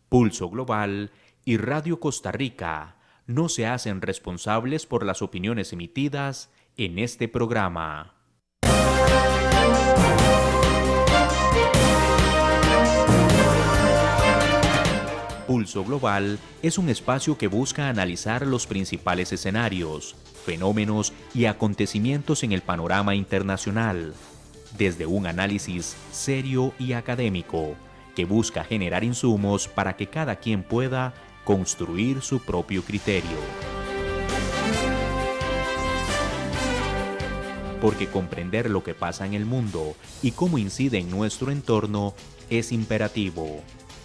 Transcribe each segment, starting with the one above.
Pulso Global y Radio Costa Rica no se hacen responsables por las opiniones emitidas en este programa. Pulso Global es un espacio que busca analizar los principales escenarios, fenómenos y acontecimientos en el panorama internacional, desde un análisis serio y académico que busca generar insumos para que cada quien pueda construir su propio criterio. Porque comprender lo que pasa en el mundo y cómo incide en nuestro entorno es imperativo.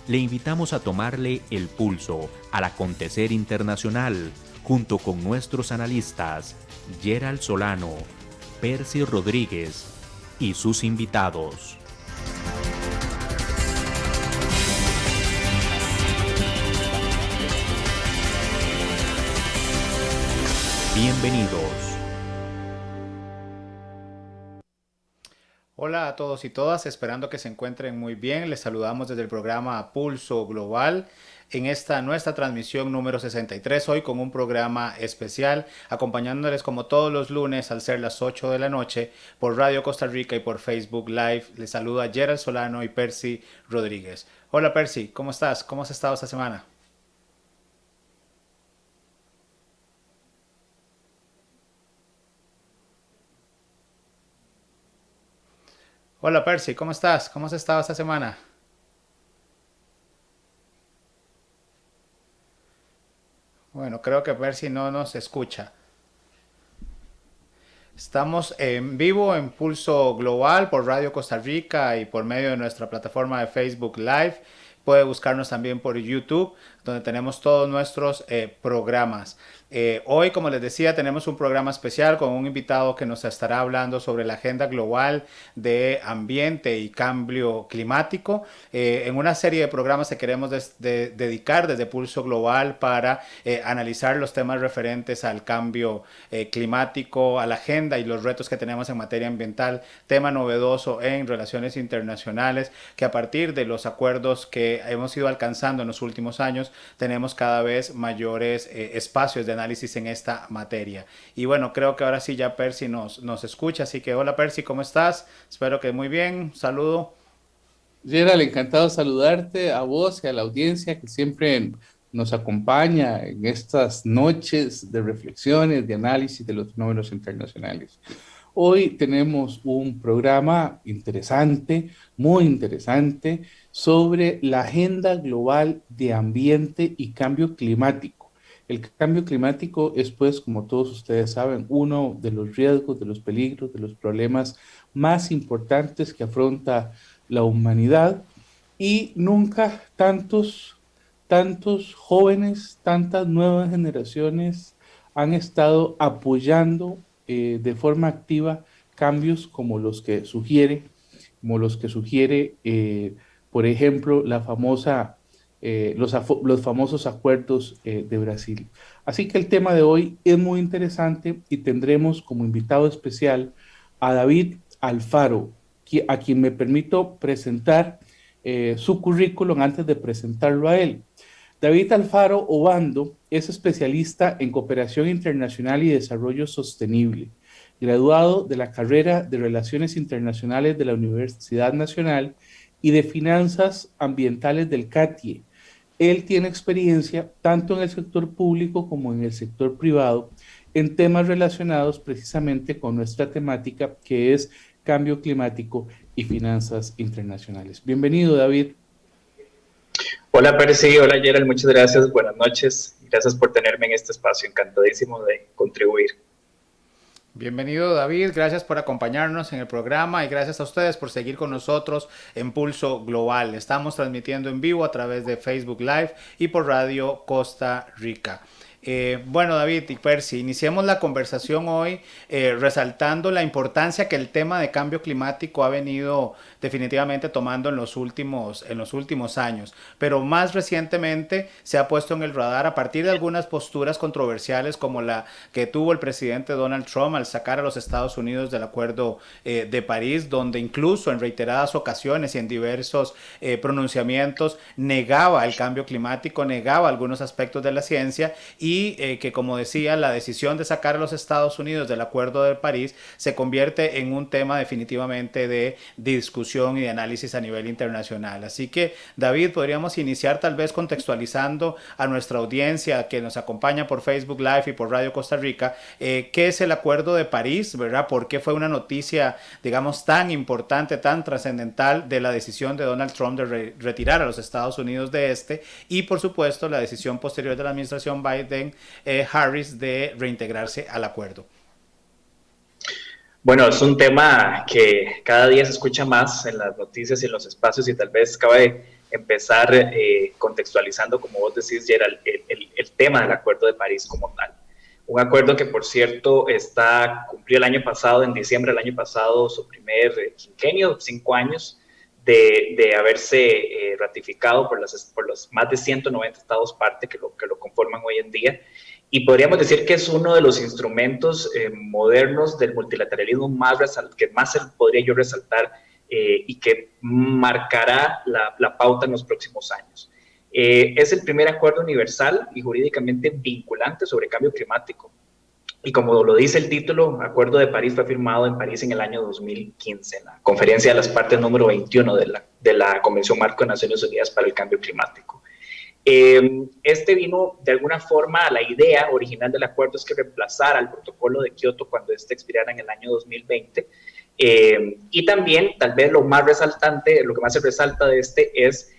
Le invitamos a tomarle el pulso al acontecer internacional junto con nuestros analistas Gerald Solano, Percy Rodríguez y sus invitados. Bienvenidos. Hola a todos y todas, esperando que se encuentren muy bien. Les saludamos desde el programa Pulso Global en esta nuestra transmisión número 63, hoy con un programa especial, acompañándoles como todos los lunes al ser las 8 de la noche por Radio Costa Rica y por Facebook Live. Les saluda Gerald Solano y Percy Rodríguez. Hola Percy, ¿cómo estás? ¿Cómo has estado esta semana? Hola Percy, ¿cómo estás? ¿Cómo has estado esta semana? Bueno, creo que Percy no nos escucha. Estamos en vivo en Pulso Global por Radio Costa Rica y por medio de nuestra plataforma de Facebook Live. Puede buscarnos también por YouTube, donde tenemos todos nuestros programas. Hoy, como les decía, tenemos un programa especial con un invitado que nos estará hablando sobre la agenda global de ambiente y cambio climático, en una serie de programas que queremos dedicar desde Pulso Global para analizar los temas referentes al cambio climático, a la agenda y los retos que tenemos en materia ambiental, tema novedoso en relaciones internacionales, que a partir de los acuerdos que hemos ido alcanzando en los últimos años, tenemos cada vez mayores espacios de análisis en esta materia. Y bueno, creo que ahora sí ya Percy nos escucha, así que hola Percy, ¿cómo estás? Espero que muy bien, saludo. Gerald, encantado de saludarte a vos y a la audiencia que siempre nos acompaña en estas noches de reflexiones, de análisis de los fenómenos internacionales. Hoy tenemos un programa interesante, muy interesante, sobre la agenda global de ambiente y cambio climático. El cambio climático es, pues, como todos ustedes saben, uno de los riesgos, de los peligros, de los problemas más importantes que afronta la humanidad, y nunca tantos jóvenes, tantas nuevas generaciones han estado apoyando de forma activa cambios como los que sugiere, por ejemplo, los famosos acuerdos de Brasil. Así que el tema de hoy es muy interesante y tendremos como invitado especial a David Alfaro, a quien me permito presentar su currículum antes de presentarlo a él. David Alfaro Obando es especialista en cooperación internacional y desarrollo sostenible, graduado de la carrera de Relaciones Internacionales de la Universidad Nacional y de Finanzas Ambientales del CATIE. Él tiene experiencia tanto en el sector público como en el sector privado en temas relacionados precisamente con nuestra temática, que es cambio climático y finanzas internacionales. Bienvenido, David. Hola Percy, hola Gerald, muchas gracias, buenas noches, gracias por tenerme en este espacio, encantadísimo de contribuir. Bienvenido David, gracias por acompañarnos en el programa y gracias a ustedes por seguir con nosotros en Pulso Global. Estamos transmitiendo en vivo a través de Facebook Live y por Radio Costa Rica. Bueno, David y Percy, iniciemos la conversación hoy resaltando la importancia que el tema de cambio climático ha venido definitivamente tomando en los últimos años, pero más recientemente se ha puesto en el radar a partir de algunas posturas controversiales como la que tuvo el presidente Donald Trump al sacar a los Estados Unidos del Acuerdo de París, donde incluso en reiteradas ocasiones y en diversos pronunciamientos negaba el cambio climático, negaba algunos aspectos de la ciencia y que, como decía, la decisión de sacar a los Estados Unidos del Acuerdo de París se convierte en un tema definitivamente de discusión y de análisis a nivel internacional. Así que, David, podríamos iniciar tal vez contextualizando a nuestra audiencia que nos acompaña por Facebook Live y por Radio Costa Rica, qué es el Acuerdo de París, ¿verdad? ¿Por qué fue una noticia, digamos, tan importante, tan trascendental de la decisión de Donald Trump de retirar a los Estados Unidos de este? Y, por supuesto, la decisión posterior de la administración Biden Harris de reintegrarse al acuerdo. Bueno, es un tema que cada día se escucha más en las noticias y en los espacios y tal vez cabe empezar contextualizando, como vos decís, Gerald, el tema del Acuerdo de París como tal. Un acuerdo que, por cierto, cumplió el año pasado, en diciembre del año pasado, su primer quinquenio, 5 años de haberse ratificado por los más de 190 estados parte que lo conforman hoy en día. Y podríamos decir que es uno de los instrumentos modernos del multilateralismo que más podría yo resaltar y que marcará la pauta en los próximos años. Es el primer acuerdo universal y jurídicamente vinculante sobre cambio climático. Y como lo dice el título, Acuerdo de París fue firmado en París en el año 2015, en la Conferencia de las Partes número 21 de la Convención Marco de Naciones Unidas para el Cambio Climático. Vino de alguna forma, la idea original del acuerdo es que reemplazara el protocolo de Kioto cuando expirara en el año 2020 y también tal vez lo que más se resalta de es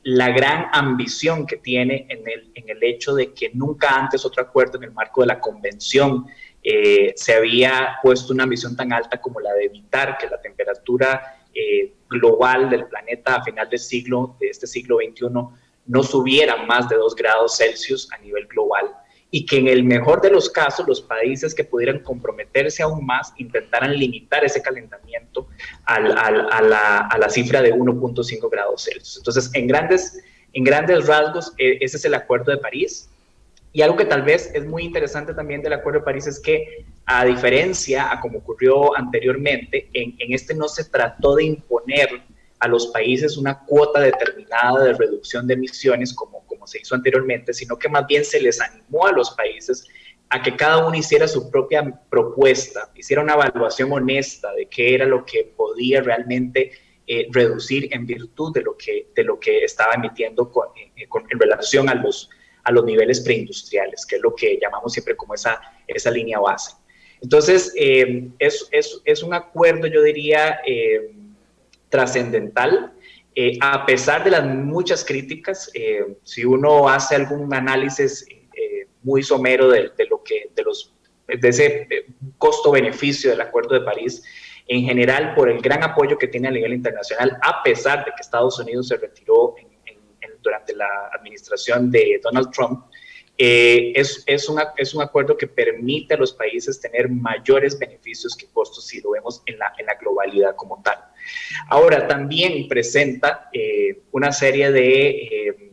la gran ambición que tiene en el hecho de que nunca antes otro acuerdo en el marco de la convención se había puesto una ambición tan alta como la de evitar que la temperatura global del planeta a final de este siglo XXI no subiera más de 2 grados Celsius a nivel global y que en el mejor de los casos los países que pudieran comprometerse aún más intentaran limitar ese calentamiento a la cifra de 1.5 grados Celsius. Entonces, en grandes rasgos, ese es el Acuerdo de París. Y algo que tal vez es muy interesante también del Acuerdo de París es que, a diferencia a como ocurrió anteriormente, en este no se trató de imponer a los países una cuota determinada de reducción de emisiones como se hizo anteriormente, sino que más bien se les animó a los países a que cada uno hiciera su propia propuesta, hiciera una evaluación honesta de qué era lo que podía realmente reducir en virtud de lo que estaba emitiendo en relación a los niveles preindustriales, que es lo que llamamos siempre como esa línea base. Entonces, es un acuerdo, yo diría, trascendental, a pesar de las muchas críticas. Si uno hace algún análisis muy somero de ese costo-beneficio del Acuerdo de París, en general, por el gran apoyo que tiene a nivel internacional, a pesar de que Estados Unidos se retiró durante la administración de Donald Trump, es un acuerdo que permite a los países tener mayores beneficios que costos si lo vemos en la globalidad como tal. Ahora, también presenta una serie de,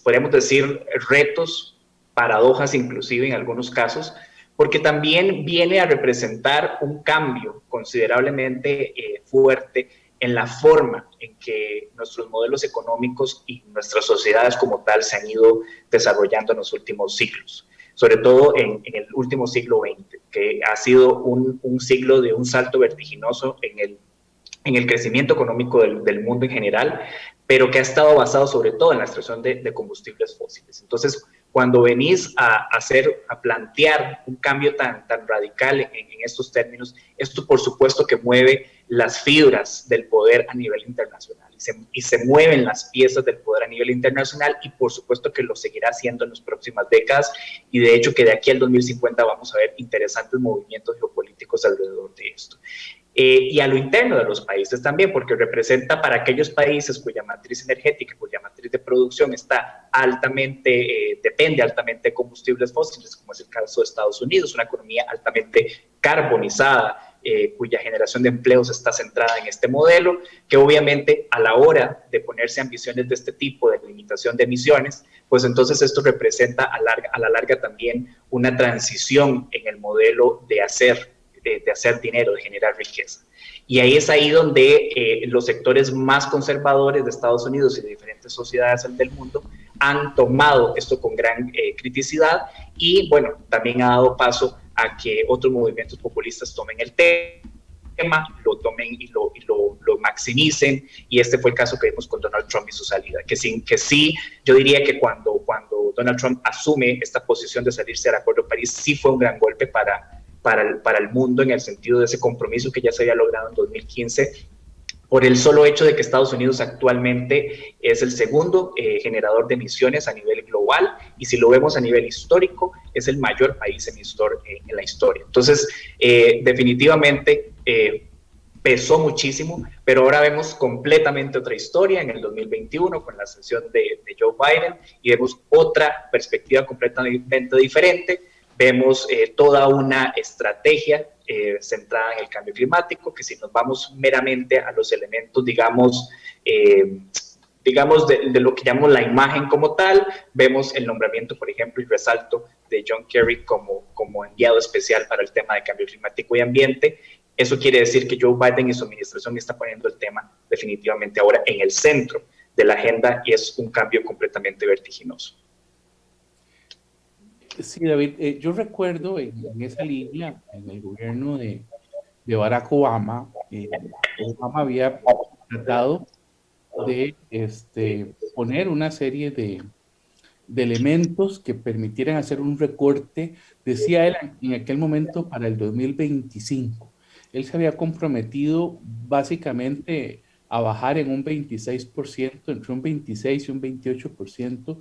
podríamos decir, retos, paradojas inclusive en algunos casos, porque también viene a representar un cambio considerablemente fuerte en la forma en que nuestros modelos económicos y nuestras sociedades como tal se han ido desarrollando en los últimos siglos, sobre todo en el último siglo XX, que ha sido un siglo de un salto vertiginoso en el crecimiento económico del mundo en general, pero que ha estado basado sobre todo en la extracción de combustibles fósiles. Entonces, cuando venís a plantear un cambio tan radical en estos términos, esto por supuesto que mueve las fibras del poder a nivel internacional y se mueven las piezas del poder a nivel internacional y por supuesto que lo seguirá haciendo en las próximas décadas y de hecho que de aquí al 2050 vamos a ver interesantes movimientos geopolíticos alrededor de esto. y a lo interno de los países también, porque representa para aquellos países cuya matriz energética, cuya matriz de producción está altamente, depende altamente de combustibles fósiles, como es el caso de Estados Unidos, una economía altamente carbonizada, cuya generación de empleos está centrada en este modelo, que obviamente a la hora de ponerse ambiciones de este tipo, de limitación de emisiones, pues entonces esto representa a la larga también una transición en el modelo de hacer dinero, de generar riqueza. Y ahí es ahí donde los sectores más conservadores de Estados Unidos y de diferentes sociedades del mundo han tomado esto con gran criticidad y, bueno, también ha dado paso a que otros movimientos populistas tomen el tema, lo tomen y lo maximicen, y este fue el caso que vimos con Donald Trump y su salida, que sí, yo diría que cuando Donald Trump asume esta posición de salirse del Acuerdo de París, sí fue un gran golpe para el mundo en el sentido de ese compromiso que ya se había logrado en 2015, por el solo hecho de que Estados Unidos actualmente es el segundo generador de emisiones a nivel global, y si lo vemos a nivel histórico, es el mayor país emisor en la historia. Entonces, definitivamente pesó muchísimo, pero ahora vemos completamente otra historia en el 2021 con la ascensión de Joe Biden, y vemos otra perspectiva completamente diferente. Vemos toda una estrategia centrada en el cambio climático, que si nos vamos meramente a los elementos, digamos, de lo que llamamos la imagen como tal, vemos el nombramiento, por ejemplo, y resalto de John Kerry como enviado especial para el tema de cambio climático y ambiente. Eso quiere decir que Joe Biden y su administración está poniendo el tema definitivamente ahora en el centro de la agenda, y es un cambio completamente vertiginoso. Sí, David, yo recuerdo en esa línea, en el gobierno de Barack Obama, Obama había tratado de poner una serie de elementos que permitieran hacer un recorte, decía él en aquel momento, para el 2025. Él se había comprometido básicamente a bajar en un 26%, entre un 26 y un 28%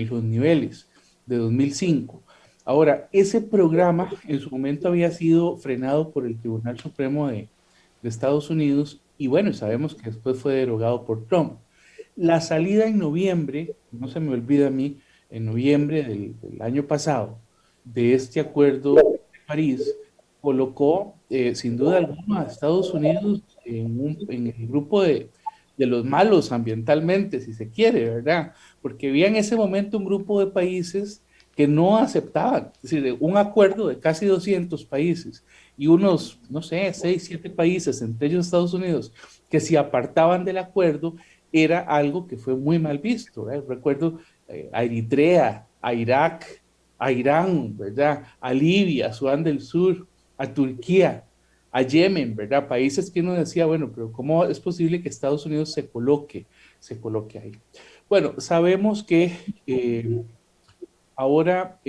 los niveles de 2005. Ahora, ese programa en su momento había sido frenado por el Tribunal Supremo de Estados Unidos, y bueno, sabemos que después fue derogado por Trump. La salida en noviembre, no se me olvida a mí, en noviembre del año pasado, de este acuerdo de París, colocó sin duda alguna a Estados Unidos en el grupo de los malos ambientalmente, si se quiere, ¿verdad? Porque había en ese momento un grupo de países que no aceptaban, es decir, un acuerdo de casi 200 países y unos, no sé, 6, 7 países, entre ellos Estados Unidos, que se apartaban del acuerdo, era algo que fue muy mal visto, ¿eh? Recuerdo a Eritrea, a Irak, a Irán, ¿verdad? A Libia, a Sudán del Sur, a Turquía, a Yemen, ¿verdad? Países que uno decía, bueno, pero ¿cómo es posible que Estados Unidos se coloque ahí? Bueno, sabemos que ahora,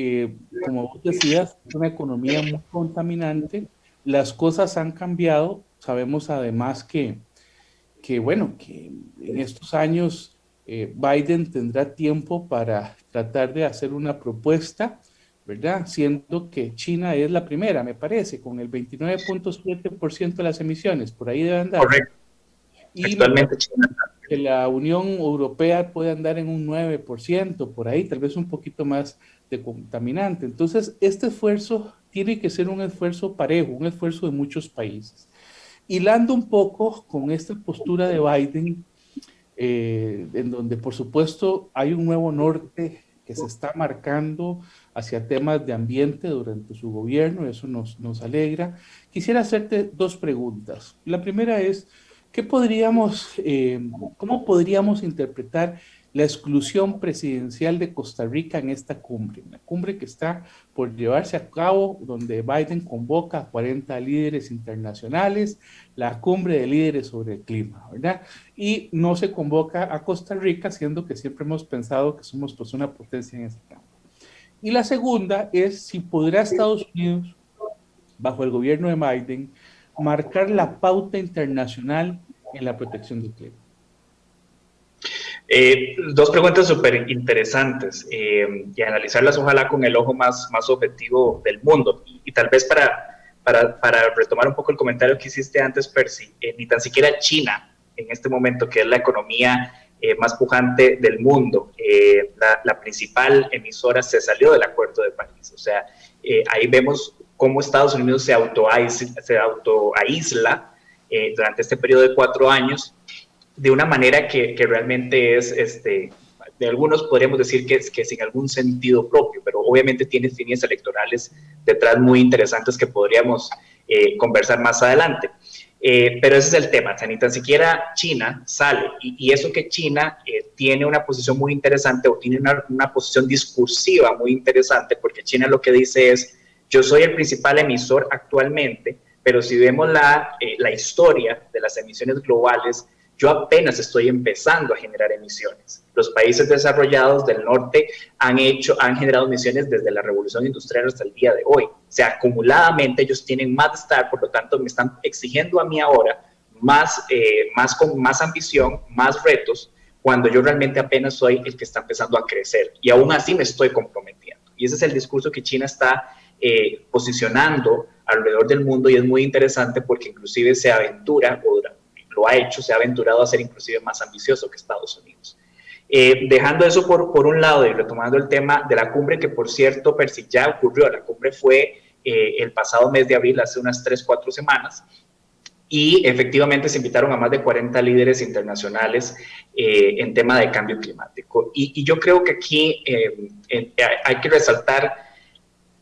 como vos decías, es una economía muy contaminante, las cosas han cambiado, sabemos además que en estos años Biden tendrá tiempo para tratar de hacer una propuesta, ¿verdad? Siendo que China es la primera, me parece, con el 29.7% de las emisiones, por ahí debe andar. Correcto. Y actualmente China, que la Unión Europea puede andar en un 9%, por ahí, tal vez un poquito más de contaminante. Entonces, este esfuerzo tiene que ser un esfuerzo parejo, un esfuerzo de muchos países. Hilando un poco con esta postura de Biden, en donde por supuesto hay un nuevo norte que se está marcando hacia temas de ambiente durante su gobierno, eso nos alegra. Quisiera hacerte dos preguntas. La primera es, ¿cómo podríamos interpretar la exclusión presidencial de Costa Rica en esta cumbre? Una cumbre que está por llevarse a cabo, donde Biden convoca a 40 líderes internacionales, la cumbre de líderes sobre el clima, ¿verdad? Y no se convoca a Costa Rica, siendo que siempre hemos pensado que somos pues una potencia en ese campo. Y la segunda es si podrá Estados Unidos, bajo el gobierno de Biden, marcar la pauta internacional en la protección del clima. Dos preguntas súper interesantes y analizarlas ojalá con el ojo más objetivo del mundo, y tal vez para retomar un poco el comentario que hiciste antes, Percy, ni tan siquiera China, en este momento, que es la economía más pujante del mundo, la principal emisora, se salió del Acuerdo de París. O sea, ahí vemos cómo Estados Unidos se autoaísla durante este periodo de 4 años, de una manera que realmente es, de algunos podríamos decir que sin algún sentido propio, pero obviamente tiene fines electorales detrás muy interesantes que podríamos conversar más adelante. Pero ese es el tema, ni tan siquiera China sale, y eso que China tiene una posición muy interesante, o tiene una posición discursiva muy interesante, porque China lo que dice es: yo soy el principal emisor actualmente, pero si vemos la historia de las emisiones globales, yo apenas estoy empezando a generar emisiones. Los países desarrollados del norte han generado emisiones desde la revolución industrial hasta el día de hoy. O sea, acumuladamente ellos tienen más de estar, por lo tanto me están exigiendo a mí ahora más ambición, más retos, cuando yo realmente apenas soy el que está empezando a crecer. Y aún así me estoy comprometiendo. Y ese es el discurso que China está posicionando alrededor del mundo, y es muy interesante porque inclusive se aventura, o lo ha hecho, se ha aventurado a ser inclusive más ambicioso que Estados Unidos. Dejando eso por un lado y retomando el tema de la cumbre, que por cierto, Percy, ya ocurrió. La cumbre fue el pasado mes de abril, hace unas 3-4 semanas, y efectivamente se invitaron a más de 40 líderes internacionales en tema de cambio climático. Y yo creo que aquí hay que resaltar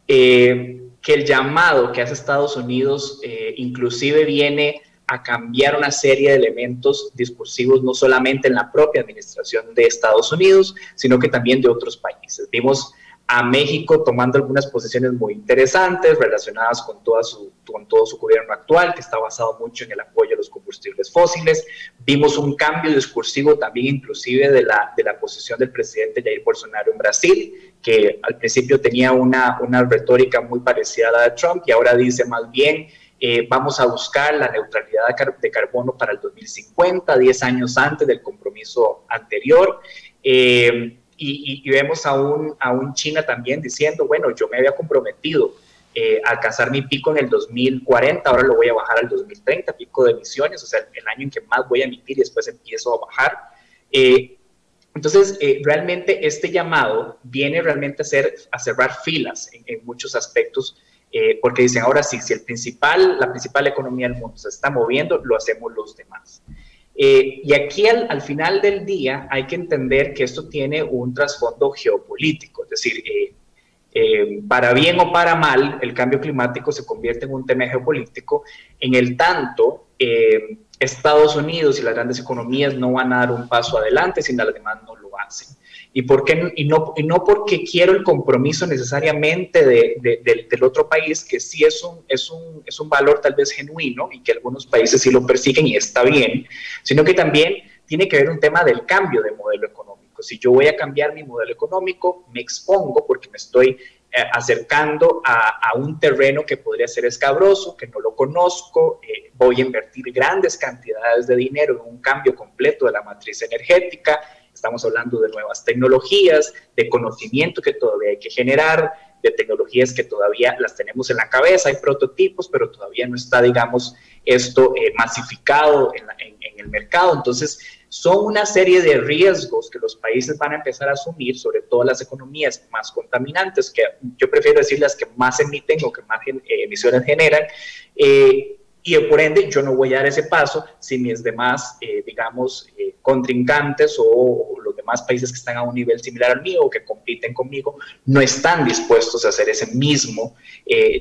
que el llamado que hace Estados Unidos inclusive viene a cambiar una serie de elementos discursivos, no solamente en la propia administración de Estados Unidos, sino que también de otros países. Vimos a México tomando algunas posiciones muy interesantes relacionadas con todo su gobierno actual, que está basado mucho en el apoyo a los combustibles fósiles. Vimos un cambio discursivo también inclusive de la posición del presidente Jair Bolsonaro en Brasil, que al principio tenía una retórica muy parecida a la de Trump, y ahora dice más bien: vamos a buscar la neutralidad de carbono para el 2050, 10 años antes del compromiso anterior. Y vemos a un China también diciendo: bueno, yo me había comprometido a alcanzar mi pico en el 2040, ahora lo voy a bajar al 2030, pico de emisiones, o sea, el año en que más voy a emitir, y después empiezo a bajar. Entonces, realmente este llamado viene realmente a cerrar filas en muchos aspectos, porque dicen: ahora sí, si la principal economía del mundo se está moviendo, lo hacemos los demás. Y aquí al final del día hay que entender que esto tiene un trasfondo geopolítico, es decir, para bien o para mal, el cambio climático se convierte en un tema geopolítico, en el tanto Estados Unidos y las grandes economías no van a dar un paso adelante si las demás no lo hacen. Y no porque quiero el compromiso necesariamente del otro país, que sí es un valor tal vez genuino, y que algunos países sí lo persiguen y está bien, sino que también tiene que ver un tema del cambio de modelo económico. Si yo voy a cambiar mi modelo económico, me expongo porque me estoy acercando a un terreno que podría ser escabroso, que no lo conozco, voy a invertir grandes cantidades de dinero en un cambio completo de la matriz energética. Estamos hablando de nuevas tecnologías, de conocimiento que todavía hay que generar, de tecnologías que todavía las tenemos en la cabeza, hay prototipos, pero todavía no está, digamos, esto masificado en el mercado. Entonces, son una serie de riesgos que los países van a empezar a asumir, sobre todo las economías más contaminantes, que yo prefiero decir las que más emiten o que más emisiones generan, y por ende yo no voy a dar ese paso si mis demás, digamos, contrincantes o los demás países que están a un nivel similar al mío o que compiten conmigo no están dispuestos a hacer ese mismo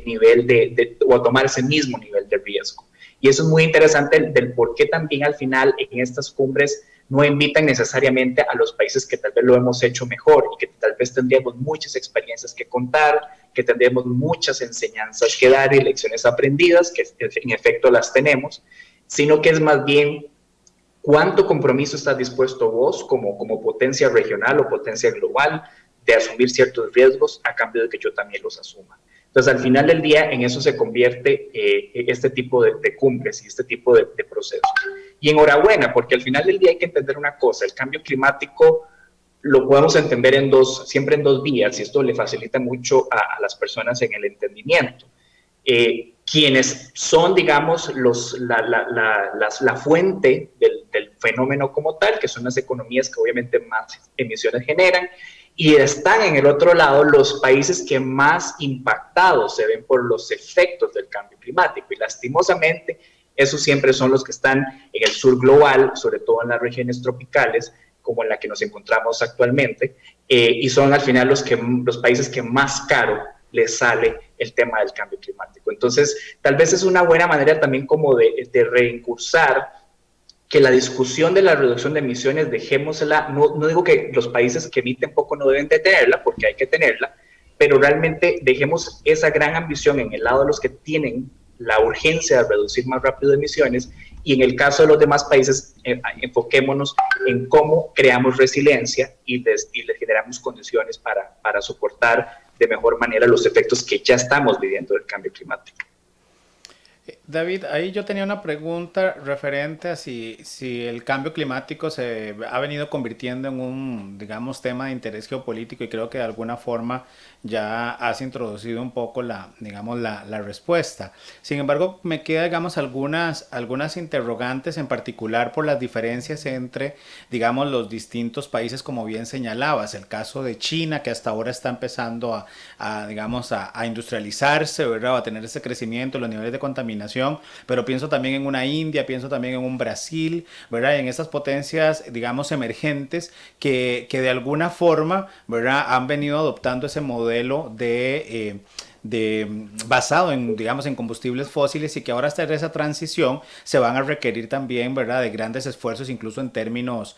nivel o a tomar ese mismo nivel de riesgo. Y eso es muy interesante del por qué también al final en estas cumbres no invitan necesariamente a los países que tal vez lo hemos hecho mejor y que tal vez tendríamos muchas experiencias que contar, que tendríamos muchas enseñanzas que dar y lecciones aprendidas, que en efecto las tenemos, sino que es más bien cuánto compromiso estás dispuesto vos como potencia regional o potencia global de asumir ciertos riesgos a cambio de que yo también los asuma. Entonces, al final del día, en eso se convierte este tipo de cumbres y este tipo de procesos. Y enhorabuena, porque al final del día hay que entender una cosa: el cambio climático lo podemos entender siempre en dos vías, y esto le facilita mucho a las personas en el entendimiento. ¿Qué quienes son, digamos, la fuente del fenómeno como tal, que son las economías que obviamente más emisiones generan, y están en el otro lado los países que más impactados se ven por los efectos del cambio climático, y lastimosamente esos siempre son los que están en el sur global, sobre todo en las regiones tropicales, como en la que nos encontramos actualmente, y son al final los países que más caro les sale el tema del cambio climático. Entonces, tal vez es una buena manera también como de reincursar que la discusión de la reducción de emisiones, dejémosla, no digo que los países que emiten poco no deben de tenerla, porque hay que tenerla, pero realmente dejemos esa gran ambición en el lado de los que tienen la urgencia de reducir más rápido emisiones, y en el caso de los demás países, enfoquémonos en cómo creamos resiliencia y les generamos condiciones para soportar de mejor manera los efectos que ya estamos viviendo del cambio climático. David, ahí yo tenía una pregunta referente a si el cambio climático se ha venido convirtiendo en un, digamos, tema de interés geopolítico, y creo que de alguna forma ya has introducido un poco la respuesta. Sin embargo, me quedan, digamos, algunas interrogantes, en particular por las diferencias entre, digamos, los distintos países, como bien señalabas. El caso de China, que hasta ahora está empezando a industrializarse, ¿verdad? A tener ese crecimiento, los niveles de contaminación, pero pienso también en una India, pienso también en un Brasil, ¿verdad? En estas potencias, digamos, emergentes que de alguna forma, ¿verdad?, han venido adoptando ese modelo basado en, digamos, en combustibles fósiles, y que ahora hasta esa transición se van a requerir también, ¿verdad?, de grandes esfuerzos, incluso en términos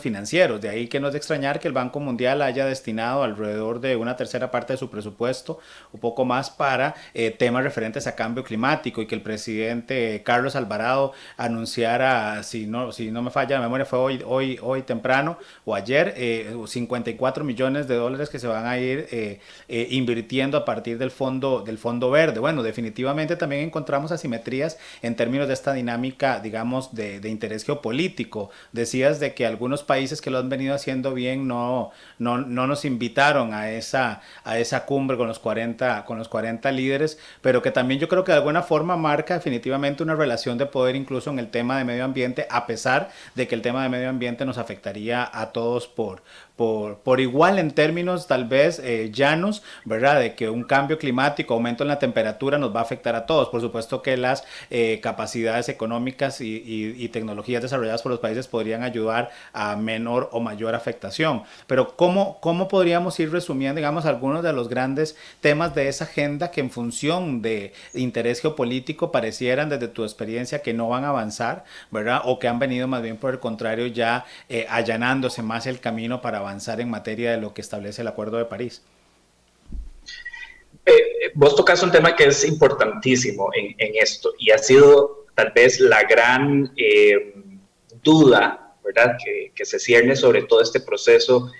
financieros. De ahí que no es de extrañar que el Banco Mundial haya destinado alrededor de una tercera parte de su presupuesto, un poco más, para temas referentes a cambio climático, y que el presidente Carlos Alvarado anunciara, si no me falla la memoria, fue hoy temprano o ayer, 54 millones de dólares que se van a ir invirtiendo a partir del fondo verde. Bueno, definitivamente también encontramos asimetrías en términos de esta dinámica, digamos, de interés geopolítico. Decías de que algunos países que lo han venido haciendo bien no nos invitaron a esa cumbre con los 40 líderes, pero que también yo creo que de alguna forma marca definitivamente una relación de poder, incluso en el tema de medio ambiente, a pesar de que el tema de medio ambiente nos afectaría a todos por igual, en términos tal vez llanos, ¿verdad?, de que un cambio climático, aumento en la temperatura, nos va a afectar a todos. Por supuesto que las capacidades económicas y tecnologías desarrolladas por los países podrían ayudar a menor o mayor afectación. Pero ¿cómo podríamos ir resumiendo, digamos, algunos de los grandes temas de esa agenda que, en función de interés geopolítico, parecieran, desde tu experiencia, que no van a avanzar, ¿verdad?, o que han venido más bien por el contrario ya allanándose más el camino para avanzar en materia de lo que establece el Acuerdo de París? Vos tocas un tema que es importantísimo en esto, y ha sido tal vez la gran duda, ¿verdad?, que se cierne sobre todo este proceso,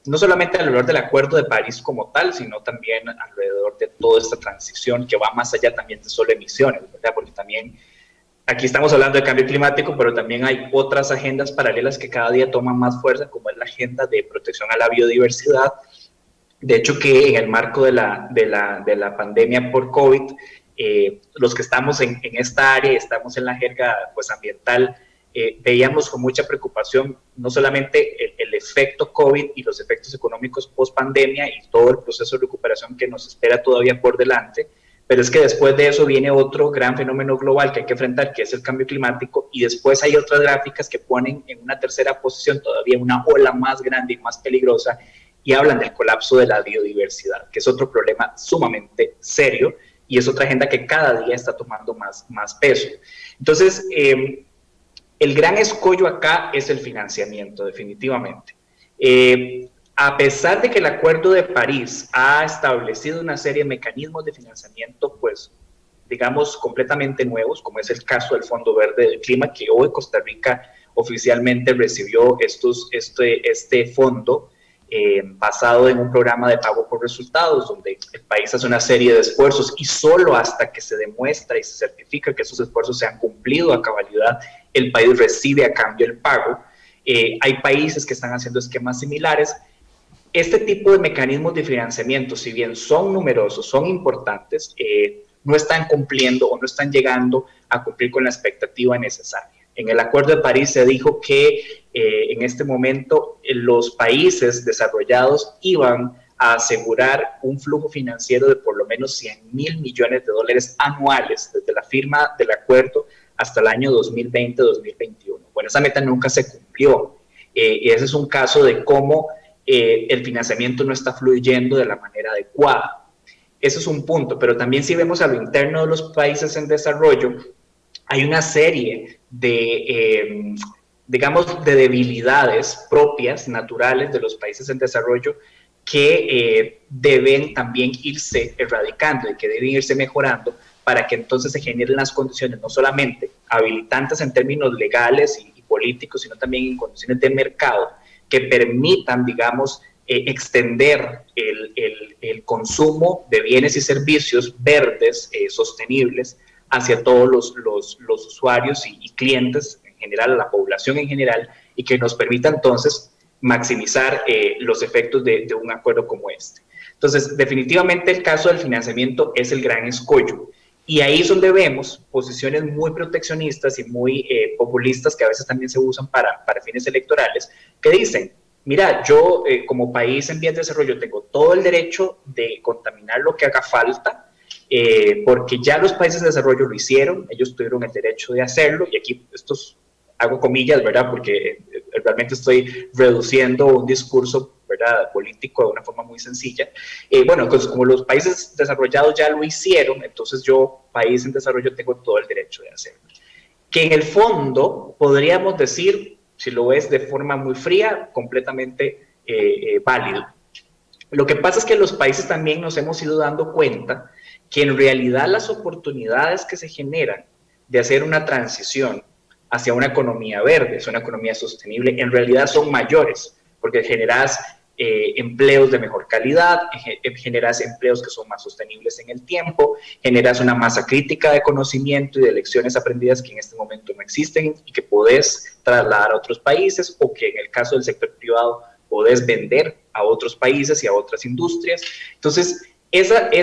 no solamente alrededor del Acuerdo de París como tal, sino también alrededor de toda esta transición que va más allá también de solo emisiones, ¿verdad?, porque también aquí estamos hablando de cambio climático, pero también hay otras agendas paralelas que cada día toman más fuerza, como es la agenda de protección a la biodiversidad. De hecho, que en el marco de la pandemia por COVID, los que estamos en esta área, estamos en la jerga, pues, ambiental, veíamos con mucha preocupación no solamente el efecto COVID y los efectos económicos post pandemia y todo el proceso de recuperación que nos espera todavía por delante, pero es que después de eso viene otro gran fenómeno global que hay que enfrentar, que es el cambio climático, y después hay otras gráficas que ponen en una tercera posición todavía una ola más grande y más peligrosa, y hablan del colapso de la biodiversidad, que es otro problema sumamente serio, y es otra agenda que cada día está tomando más peso. Entonces, el gran escollo acá es el financiamiento, definitivamente. A pesar de que el Acuerdo de París ha establecido una serie de mecanismos de financiamiento, pues, digamos, completamente nuevos, como es el caso del Fondo Verde del Clima, que hoy Costa Rica oficialmente recibió este fondo basado en un programa de pago por resultados, donde el país hace una serie de esfuerzos, y solo hasta que se demuestra y se certifica que esos esfuerzos se han cumplido a cabalidad, el país recibe a cambio el pago. Hay países que están haciendo esquemas similares. Este tipo de mecanismos de financiamiento, si bien son numerosos, son importantes, no están cumpliendo o no están llegando a cumplir con la expectativa necesaria. En el Acuerdo de París se dijo que en este momento los países desarrollados iban a asegurar un flujo financiero de por lo menos 100.000 millones de dólares anuales desde la firma del acuerdo hasta el año 2020-2021. Bueno, esa meta nunca se cumplió y ese es un caso de cómo el financiamiento no está fluyendo de la manera adecuada. Eso es un punto, pero también si vemos a lo interno de los países en desarrollo, hay una serie de, digamos, de debilidades propias, naturales de los países en desarrollo que deben también irse erradicando y que deben irse mejorando para que entonces se generen las condiciones no solamente habilitantes en términos legales y políticos, sino también en condiciones de mercado que permitan, digamos, extender el consumo de bienes y servicios verdes, sostenibles, hacia todos los usuarios y clientes en general, a la población en general, y que nos permita entonces maximizar los efectos de un acuerdo como este. Entonces, definitivamente el caso del financiamiento es el gran escollo. Y ahí es donde vemos posiciones muy proteccionistas y muy populistas que a veces también se usan para fines electorales, que dicen, mira, yo como país en vías de desarrollo tengo todo el derecho de contaminar lo que haga falta, porque ya los países de desarrollo lo hicieron, ellos tuvieron el derecho de hacerlo, y aquí estos hago comillas, ¿verdad? Porque realmente estoy reduciendo un discurso, ¿verdad?, político de una forma muy sencilla. Bueno, entonces como los países desarrollados ya lo hicieron, entonces yo, país en desarrollo, tengo todo el derecho de hacerlo. Que en el fondo podríamos decir, si lo ves de forma muy fría, completamente válido. Lo que pasa es que los países también nos hemos ido dando cuenta que en realidad las oportunidades que se generan de hacer una transición hacia una economía verde, hacia una economía sostenible, en realidad son mayores, porque generas empleos de mejor calidad, generas empleos que son más sostenibles en el tiempo, generas una masa crítica de conocimiento y de lecciones aprendidas que en este momento no existen y que podés trasladar a otros países, o que en el caso del sector privado podés vender a otros países y a otras industrias. Entonces, esos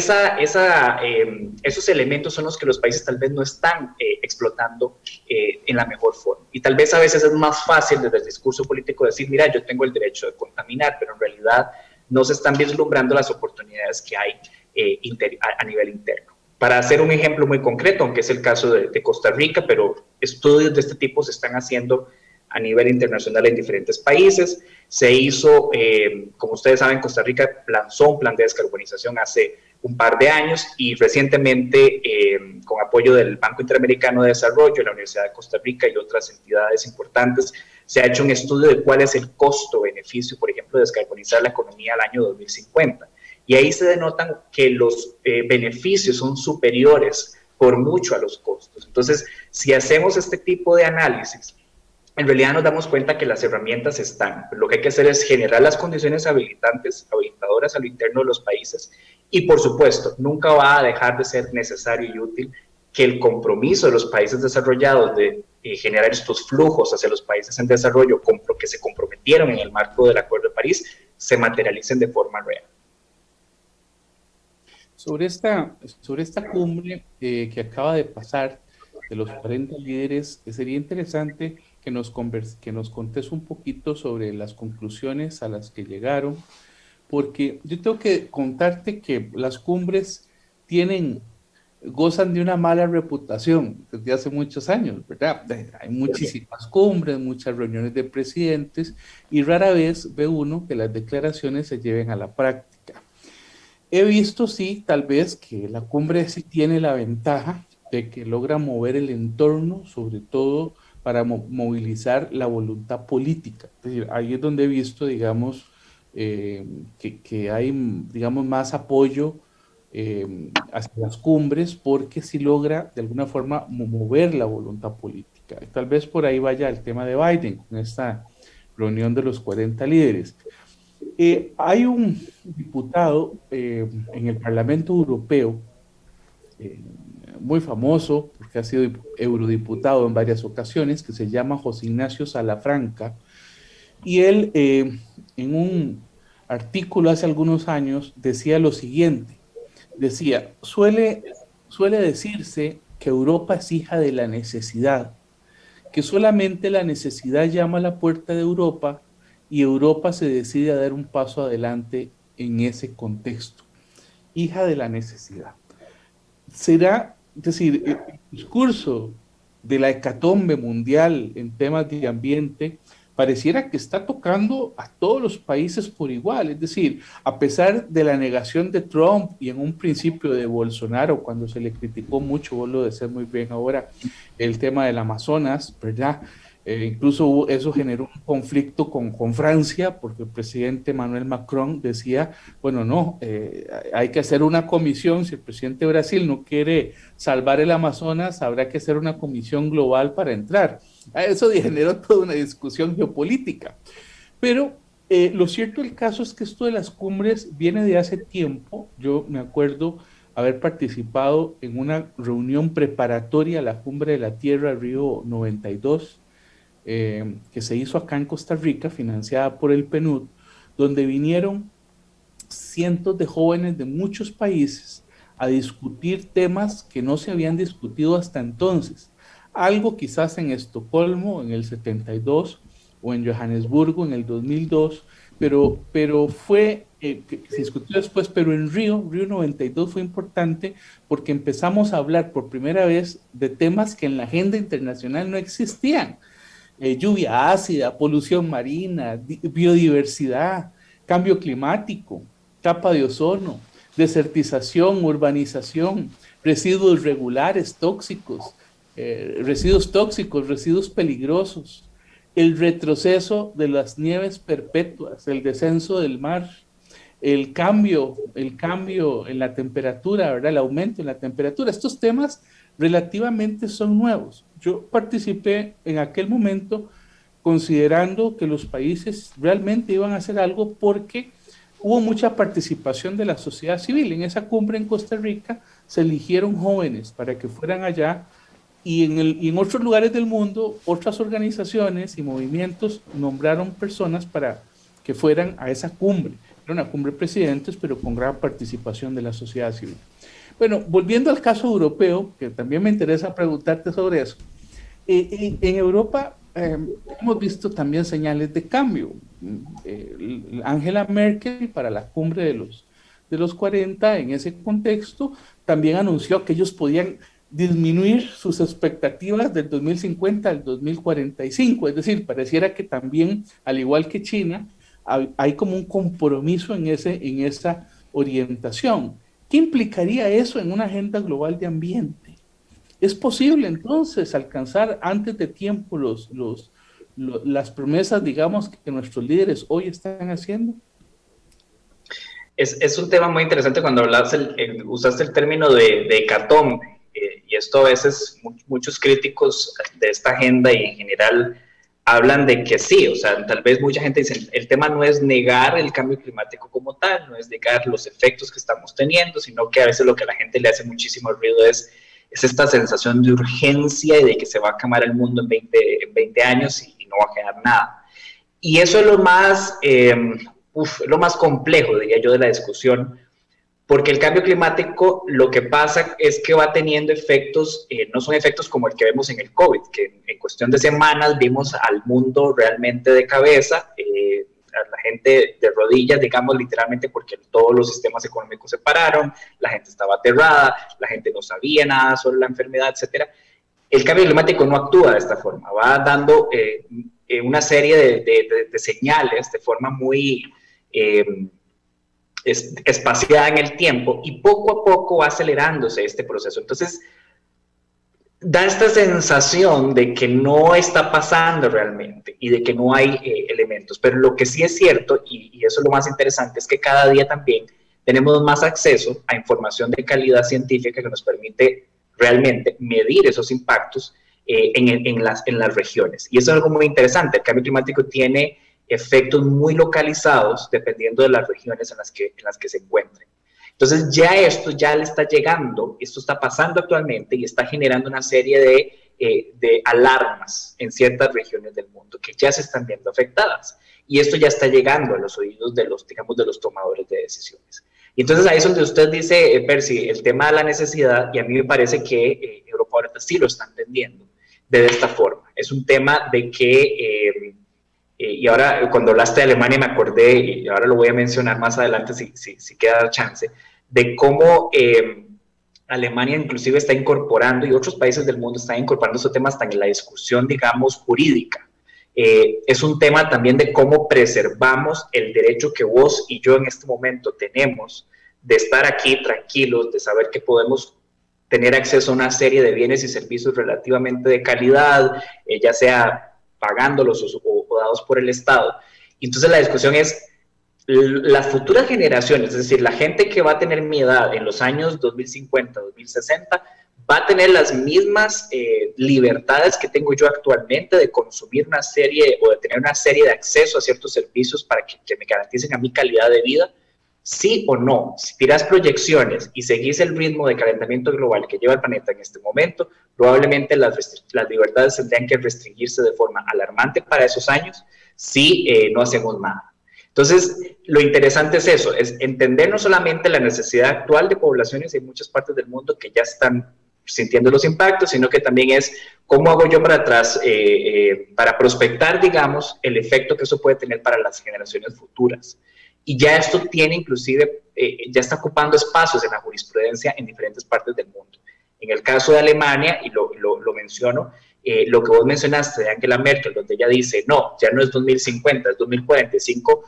elementos son los que los países tal vez no están explotando en la mejor forma. Y tal vez a veces es más fácil desde el discurso político decir, mira, yo tengo el derecho de contaminar, pero en realidad no se están vislumbrando las oportunidades que hay a nivel interno. Para hacer un ejemplo muy concreto, aunque es el caso de Costa Rica, pero estudios de este tipo se están haciendo a nivel internacional en diferentes países. Se hizo, como ustedes saben, Costa Rica lanzó un plan de descarbonización hace un par de años, y recientemente, con apoyo del Banco Interamericano de Desarrollo, la Universidad de Costa Rica y otras entidades importantes, se ha hecho un estudio de cuál es el costo-beneficio, por ejemplo, de descarbonizar la economía al año 2050. Y ahí se denotan que los beneficios son superiores por mucho a los costos. Entonces, si hacemos este tipo de análisis, en realidad nos damos cuenta que las herramientas están. Lo que hay que hacer es generar las condiciones habilitadoras a lo interno de los países, y por supuesto, nunca va a dejar de ser necesario y útil que el compromiso de los países desarrollados de generar estos flujos hacia los países en desarrollo, con lo que se comprometieron en el marco del Acuerdo de París, se materialicen de forma real. Sobre esta cumbre que acaba de pasar de los 40 líderes, sería interesante que nos contes un poquito sobre las conclusiones a las que llegaron, porque yo tengo que contarte que las cumbres gozan de una mala reputación desde hace muchos años, ¿verdad? Hay muchísimas cumbres, muchas reuniones de presidentes, y rara vez ve uno que las declaraciones se lleven a la práctica. He visto, sí, tal vez que la cumbre sí tiene la ventaja de que logra mover el entorno, sobre todo para movilizar la voluntad política. Es decir, ahí es donde he visto, digamos, que hay, digamos, más apoyo hacia las cumbres, porque sí logra de alguna forma mover la voluntad política. Y tal vez por ahí vaya el tema de Biden, con esta reunión de los 40 líderes. Hay un diputado en el Parlamento Europeo, muy famoso, porque ha sido eurodiputado en varias ocasiones, que se llama José Ignacio Salafranca, y él en un artículo hace algunos años decía lo siguiente, decía, suele suele decirse que Europa es hija de la necesidad, que solamente la necesidad llama a la puerta de Europa y Europa se decide a dar un paso adelante en ese contexto. Hija de la necesidad. Será, es decir, el discurso de la hecatombe mundial en temas de ambiente pareciera que está tocando a todos los países por igual. Es decir, a pesar de la negación de Trump y en un principio de Bolsonaro, cuando se le criticó mucho, vos lo decís muy bien ahora, el tema del Amazonas, ¿verdad? Incluso eso generó un conflicto con Francia, porque el presidente Emmanuel Macron decía, bueno, no, hay que hacer una comisión, si el presidente de Brasil no quiere salvar el Amazonas, habrá que hacer una comisión global para entrar. Eso generó toda una discusión geopolítica. Pero lo cierto del caso es que esto de las cumbres viene de hace tiempo. Yo me acuerdo haber participado en una reunión preparatoria a la Cumbre de la Tierra Río 92, que se hizo acá en Costa Rica, financiada por el PNUD, donde vinieron cientos de jóvenes de muchos países a discutir temas que no se habían discutido hasta entonces. Algo quizás en Estocolmo en el 72 o en Johannesburgo en el 2002, pero fue, se discutió después, pero en Río 92 fue importante porque empezamos a hablar por primera vez de temas que en la agenda internacional no existían. Lluvia ácida, polución marina, biodiversidad, cambio climático, capa de ozono, desertización, urbanización, residuos regulares tóxicos, residuos peligrosos, el retroceso de las nieves perpetuas, el descenso del mar, el cambio en la temperatura, ¿verdad? El aumento en la temperatura. Estos temas relativamente son nuevos. Yo participé en aquel momento considerando que los países realmente iban a hacer algo porque hubo mucha participación de la sociedad civil. En esa cumbre en Costa Rica se eligieron jóvenes para que fueran allá y en otros lugares del mundo, otras organizaciones y movimientos nombraron personas para que fueran a esa cumbre. Era una cumbre de presidentes, pero con gran participación de la sociedad civil. Bueno, volviendo al caso europeo, que también me interesa preguntarte sobre eso. En Europa hemos visto también señales de cambio. Angela Merkel, para la cumbre de los 40, en ese contexto, también anunció que ellos podían disminuir sus expectativas del 2050 al 2045. Es decir, pareciera que también, al igual que China, hay como un compromiso en esa orientación. ¿Qué implicaría eso en una agenda global de ambiente? ¿Es posible entonces alcanzar antes de tiempo las promesas, digamos, que nuestros líderes hoy están haciendo? Es un tema muy interesante cuando usaste el término de hecatombe, y esto a veces muchos críticos de esta agenda y en general hablan de que sí, o sea, tal vez mucha gente dice, el tema no es negar el cambio climático como tal, no es negar los efectos que estamos teniendo, sino que a veces lo que a la gente le hace muchísimo ruido es esta sensación de urgencia y de que se va a acabar el mundo en 20 años y no va a quedar nada. Y eso es lo más complejo, diría yo, de la discusión, porque el cambio climático lo que pasa es que va teniendo efectos, no son efectos como el que vemos en el COVID, que en cuestión de semanas vimos al mundo realmente de cabeza, a la gente de rodillas, digamos literalmente, porque todos los sistemas económicos se pararon, la gente estaba aterrada, la gente no sabía nada sobre la enfermedad, etc. El cambio climático no actúa de esta forma, va dando una serie de señales de forma muy espaciada en el tiempo y poco a poco va acelerándose este proceso. Entonces, da esta sensación de que no está pasando realmente y de que no hay elementos, pero lo que sí es cierto, y eso es lo más interesante, es que cada día también tenemos más acceso a información de calidad científica que nos permite realmente medir esos impactos en las regiones. Y eso es algo muy interesante. El cambio climático tiene efectos muy localizados dependiendo de las regiones en las que se encuentren. Entonces esto ya le está llegando, esto está pasando actualmente y está generando una serie de alarmas en ciertas regiones del mundo que ya se están viendo afectadas. Y esto ya está llegando a los oídos de los tomadores de decisiones. Y entonces ahí es donde usted dice, Percy, el tema de la necesidad, y a mí me parece que Europa ahorita sí lo está entendiendo de esta forma. Es un tema de que, y ahora cuando hablaste de Alemania me acordé, y ahora lo voy a mencionar más adelante si queda chance, de cómo Alemania inclusive está incorporando, y otros países del mundo están incorporando estos temas hasta en la discusión, digamos, jurídica. Es un tema también de cómo preservamos el derecho que vos y yo en este momento tenemos de estar aquí tranquilos, de saber que podemos tener acceso a una serie de bienes y servicios relativamente de calidad, ya sea pagándolos o dados por el Estado. Y entonces la discusión es, las futuras generaciones, es decir, la gente que va a tener mi edad en los años 2050, 2060, va a tener las mismas libertades que tengo yo actualmente de consumir una serie o de tener una serie de acceso a ciertos servicios para que me garanticen a mi calidad de vida, sí o no. Si tiras proyecciones y seguís el ritmo de calentamiento global que lleva el planeta en este momento, probablemente las libertades tendrían que restringirse de forma alarmante para esos años si no hacemos nada. Entonces, lo interesante es eso, es entender no solamente la necesidad actual de poblaciones en muchas partes del mundo que ya están sintiendo los impactos, sino que también es cómo hago yo para atrás, para prospectar, digamos, el efecto que eso puede tener para las generaciones futuras. Y ya esto tiene inclusive, ya está ocupando espacios en la jurisprudencia en diferentes partes del mundo. En el caso de Alemania, y lo menciono, lo que vos mencionaste de Angela Merkel, donde ella dice, no, ya no es 2050, es 2045,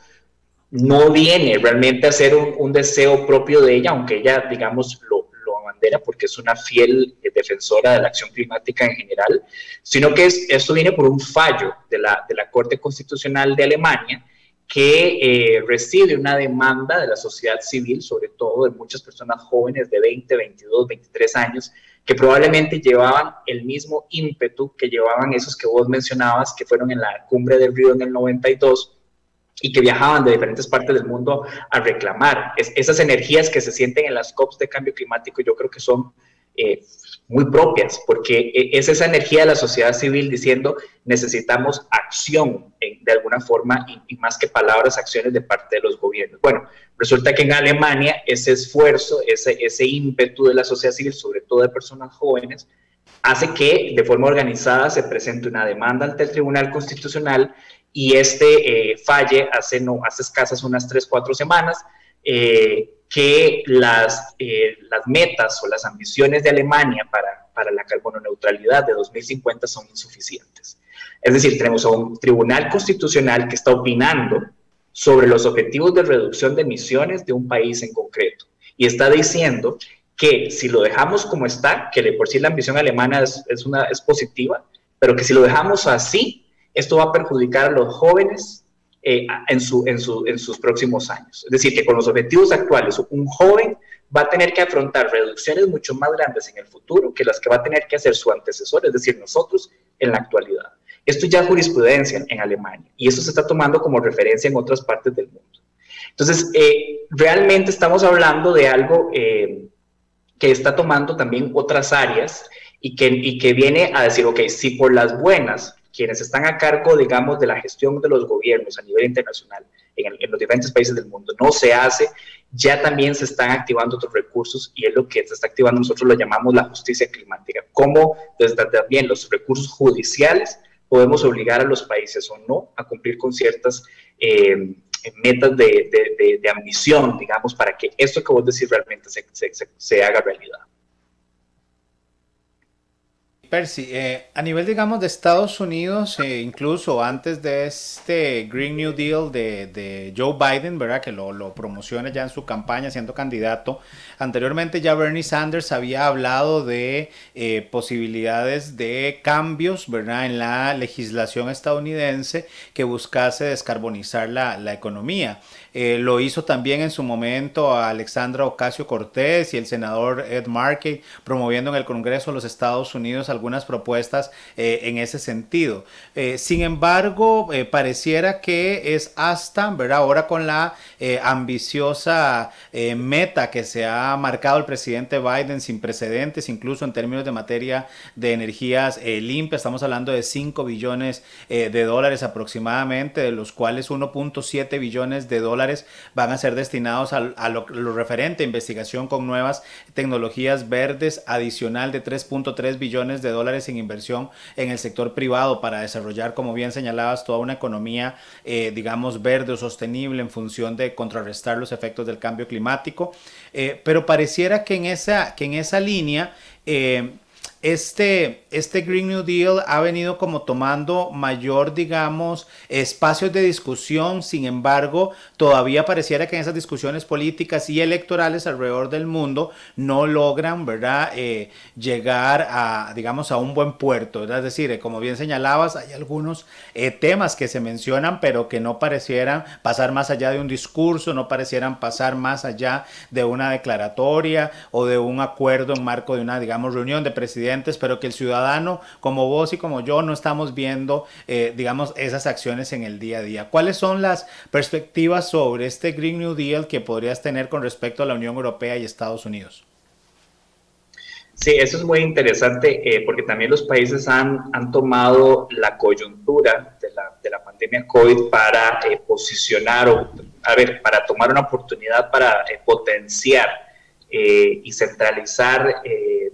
no viene realmente a ser un deseo propio de ella, aunque ella, digamos, lo abandera porque es una fiel defensora de la acción climática en general, sino que esto viene por un fallo de la Corte Constitucional de Alemania, que recibe una demanda de la sociedad civil, sobre todo de muchas personas jóvenes de 20, 22, 23 años, que probablemente llevaban el mismo ímpetu que llevaban esos que vos mencionabas, que fueron en la cumbre del Río en el 92, y que viajaban de diferentes partes del mundo a reclamar. Esas energías que se sienten en las COPs de cambio climático yo creo que son muy propias, porque es esa energía de la sociedad civil diciendo necesitamos acción de alguna forma y más que palabras, acciones de parte de los gobiernos. Bueno, resulta que en Alemania ese esfuerzo, ese ímpetu de la sociedad civil, sobre todo de personas jóvenes, hace que de forma organizada se presente una demanda ante el Tribunal Constitucional y falle hace escasas unas 3-4 semanas, que las metas o las ambiciones de Alemania para la carbono neutralidad de 2050 son insuficientes. Es decir, tenemos a un tribunal constitucional que está opinando sobre los objetivos de reducción de emisiones de un país en concreto y está diciendo que si lo dejamos como está, que de por sí la ambición alemana es positiva, pero que si lo dejamos así, esto va a perjudicar a los jóvenes en sus próximos años. Es decir, que con los objetivos actuales, un joven va a tener que afrontar reducciones mucho más grandes en el futuro que las que va a tener que hacer su antecesor, es decir, nosotros en la actualidad. Esto ya es jurisprudencia en Alemania y eso se está tomando como referencia en otras partes del mundo. Entonces, realmente estamos hablando de algo que está tomando también otras áreas y que viene a decir, ok, si por las buenas quienes están a cargo, digamos, de la gestión de los gobiernos a nivel internacional en los diferentes países del mundo no se hace, ya también se están activando otros recursos y es lo que se está activando, nosotros lo llamamos la justicia climática, cómo desde también los recursos judiciales podemos obligar a los países o no a cumplir con ciertas metas de ambición, digamos, para que esto que vos decís realmente se haga realidad. Percy, a nivel, digamos, de Estados Unidos, incluso antes de este Green New Deal de Joe Biden, ¿verdad? Que lo promociona ya en su campaña siendo candidato. Anteriormente ya Bernie Sanders había hablado de posibilidades de cambios, ¿verdad? En la legislación estadounidense que buscase descarbonizar la economía. Lo hizo también en su momento a Alexandra Ocasio-Cortez y el senador Ed Markey, promoviendo en el Congreso de los Estados Unidos algunas propuestas en ese sentido. Sin embargo, pareciera que es hasta, ¿verdad? Ahora con la ambiciosa meta que se ha marcado el presidente Biden sin precedentes, incluso en términos de materia de energías limpias, estamos hablando de 5 billones de dólares aproximadamente, de los cuales 1.7 billones de dólares dólares van a ser destinados a lo referente a investigación con nuevas tecnologías verdes, adicional de 3.3 billones de dólares en inversión en el sector privado para desarrollar, como bien señalabas, toda una economía, digamos, verde o sostenible en función de contrarrestar los efectos del cambio climático. Pero pareciera que en esa línea este Green New Deal ha venido como tomando mayor, digamos, espacios de discusión. Sin embargo, todavía pareciera que en esas discusiones políticas y electorales alrededor del mundo no logran, ¿verdad?, llegar a, digamos, a un buen puerto, ¿verdad? Es decir, como bien señalabas, hay algunos temas que se mencionan, pero que no parecieran pasar más allá de un discurso, no parecieran pasar más allá de una declaratoria o de un acuerdo en marco de una, digamos, reunión de presidentes, pero que el ciudadano como vos y como yo no estamos viendo, digamos, esas acciones en el día a día. ¿Cuáles son las perspectivas sobre este Green New Deal que podrías tener con respecto a la Unión Europea y Estados Unidos? Sí, eso es muy interesante porque también los países han tomado la coyuntura de la pandemia COVID para posicionar para tomar una oportunidad para potenciar y centralizar,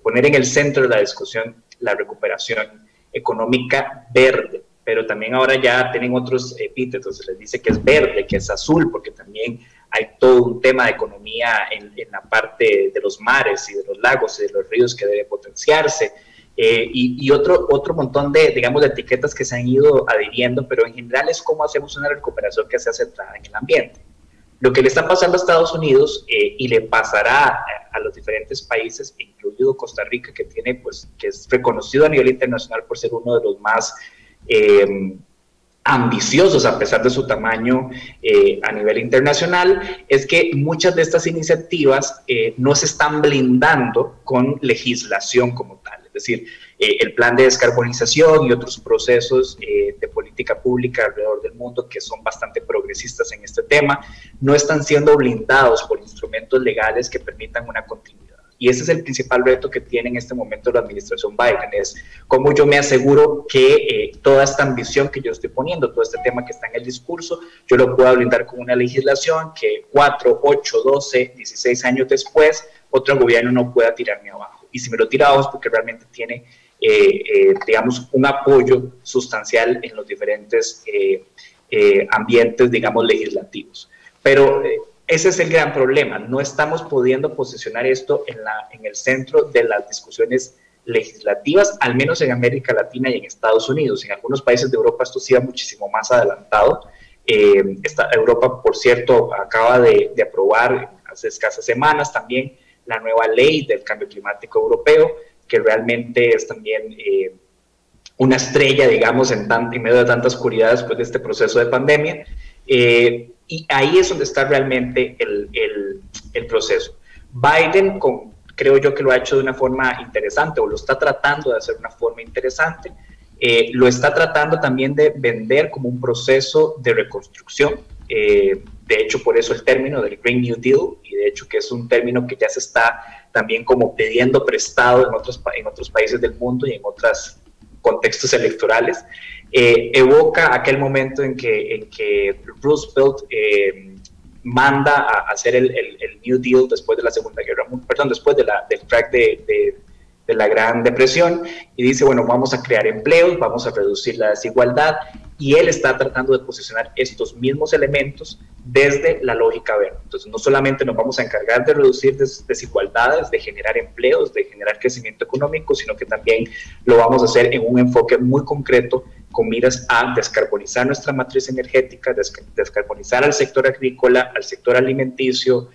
poner en el centro de la discusión la recuperación económica verde, pero también ahora ya tienen otros epítetos, se les dice que es verde, que es azul, porque también hay todo un tema de economía en la parte de los mares y de los lagos y de los ríos que debe potenciarse, y otro montón de, digamos, de etiquetas que se han ido adhiriendo, pero en general es cómo hacemos una recuperación que sea centrada en el ambiente. Lo que le está pasando a Estados Unidos y le pasará a los diferentes países, incluido Costa Rica, que es reconocido a nivel internacional por ser uno de los más ambiciosos a pesar de su tamaño a nivel internacional, es que muchas de estas iniciativas no se están blindando con legislación como tal. Es decir, el plan de descarbonización y otros procesos de política pública alrededor del mundo que son bastante progresistas en este tema, no están siendo blindados por instrumentos legales que permitan una continuidad. Y ese es el principal reto que tiene en este momento la administración Biden, es cómo yo me aseguro que toda esta ambición que yo estoy poniendo, todo este tema que está en el discurso, yo lo pueda blindar con una legislación que 4, 8, 12, 16 años después, otro gobierno no pueda tirarme abajo. Y si me lo tira abajo es porque realmente tiene, digamos, un apoyo sustancial en los diferentes ambientes, digamos, legislativos. Pero ese es el gran problema, no estamos pudiendo posicionar esto en el centro de las discusiones legislativas, al menos en América Latina y en Estados Unidos. En algunos países de Europa esto sí va muchísimo más adelantado. Europa, por cierto, acaba de aprobar hace escasas semanas también la nueva ley del cambio climático europeo, que realmente es también una estrella, digamos, en medio de tanta oscuridad después de este proceso de pandemia. Y ahí es donde está realmente el proceso. Biden, creo yo que lo ha hecho de una forma interesante, o lo está tratando de hacer de una forma interesante, lo está tratando también de vender como un proceso de reconstrucción. De hecho, por eso el término del Green New Deal, y de hecho que es un término que ya se está también como pidiendo prestado en otros países del mundo y en otros contextos electorales, evoca aquel momento en que Roosevelt manda a hacer el New Deal después de la Segunda Guerra Mundial, perdón, después del crack de la Gran Depresión, y dice, bueno, vamos a crear empleos, vamos a reducir la desigualdad, y él está tratando de posicionar estos mismos elementos desde la lógica verde. Entonces, no solamente nos vamos a encargar de reducir desigualdades, de generar empleos, de generar crecimiento económico, sino que también lo vamos a hacer en un enfoque muy concreto con miras a descarbonizar nuestra matriz energética, descarbonizar al sector agrícola, al sector alimenticio,